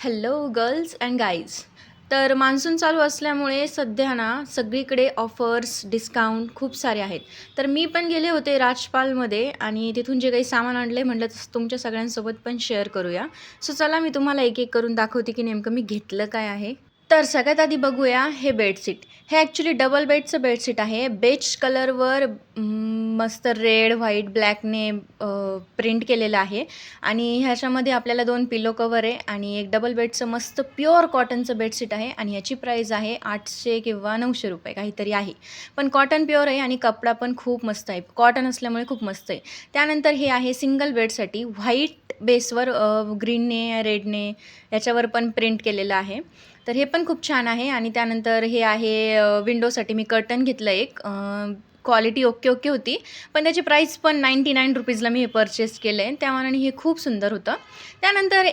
Hello girls and guys. तर monsoon चालू असल्यामुळे सध्या ना सगळीकडे ऑफर्स डिस्काउंट खूप सारे आहेत. तर मी पण गेले होते राजपालमध्ये आणि तिथून जे काही सामान आणले म्हटलं तसं तुमच्या सगळ्यांसोबत पण शेअर करूया. सो चला मी तुम्हाला एक एक करून दाखवते की नेमकं मी घेतलं काय आहे. तर सगळ्यात आधी बघूया हे बेडशीट. हे ॲक्च्युली डबल बेडचं बेडशीट आहे. बेज कलरवर मस्त रेड व्हाईट ब्लॅकने प्रिंट केलेलं आहे आणि ह्याच्यामध्ये आपल्याला 2 पिलो कवर आहे आणि एक डबल बेडचं मस्त प्युअर कॉटनचं बेडशीट आहे आणि ह्याची प्राईस आहे 800 किंवा 900 रुपये काहीतरी आहे. पण कॉटन प्युअर आहे आणि कपडा पण खूप मस्त आहे. कॉटन असल्यामुळे खूप मस्त आहे. त्यानंतर हे आहे सिंगल बेडसाठी व्हाईट बेसवर ग्रीनने रेडने याच्यावर पण प्रिंट केलेलं आहे. तर हे पण खूप छान आहे. आणि त्यानंतर हे आहे विंडोसाठी मी कर्टन घेतलं एक. क्वालिटी ओके होती, पण त्याची प्राईस पण 99 रुपीजला मी हे परचेस केलं आहे. त्या मानाने हे खूप सुंदर होतं. त्यानंतर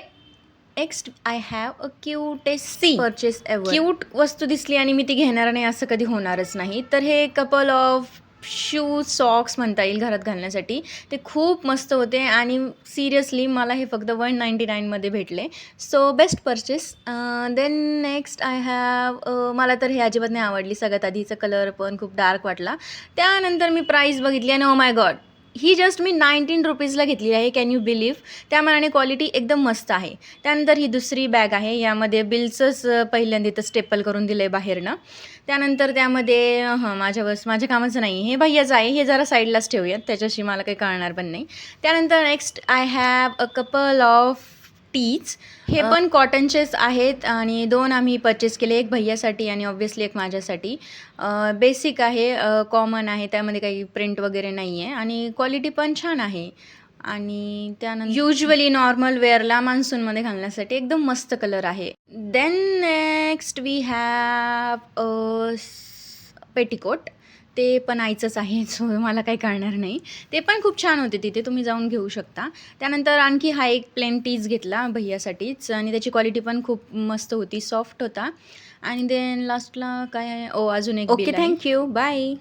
next I have a cutest purchase ever. Cute वस्तू दिसली आणि मी ती घेणार नाही असं कधी होणारच नाही. तर हे कपल ऑफ शूज सॉक्स म्हणता येईल घरात घालण्यासाठी. ते खूप मस्त होते आणि सिरियसली मला हे फक्त 199मध्ये भेटले. So best purchase. Then next I have मला तर हे अजिबात नाही आवडली. सगळ्यात आधीचा कलर पण खूप डार्क वाटला. त्यानंतर मी प्राईस बघितली आणि oh my God, he just मी 19 रुपीजला घेतली आहे. Can you believe? त्या मानाने क्वालिटी एकदम मस्त आहे. त्यानंतर ही दुसरी बॅग आहे. यामध्ये बिलचंच पहिल्यांदा इथं स्टेपल करून दिलं आहे बाहेरनं. त्यानंतर त्यामध्ये माझ्या कामाचं नाही, हे भैयाचं आहे. हे जरा साईडलाच ठेवूयात, त्याच्याशी मला काही कळणार पण नाही. त्यानंतर next I have a couple of tees. हे पण कॉटनचेच आहेत आणि 2 आम्ही परचेस केले. एक भैयासाठी आणि ऑब्व्हियसली एक माझ्यासाठी. बेसिक आहे, कॉमन आहे, त्यामध्ये काही प्रिंट वगैरे नाही आहे आणि क्वालिटी पण छान आहे. आणि त्यानंतर युजली नॉर्मल वेअरला मान्सूनमध्ये घालण्यासाठी एकदम मस्त कलर आहे. Then next we have petticoat. ते पण आईचंच आहे, सो मला काही कळणार नाही. ते पण खूप छान होते, तिथे तुम्ही जाऊन घेऊ शकता. त्यानंतर आणखी हा एक प्लेन टीज घेतला भैयासाठीच आणि त्याची क्वालिटी पण खूप मस्त होती, सॉफ्ट होता. आणि देन लास्टला काय आहे, अजून एक बिल आहे. Okay, thank you, bye.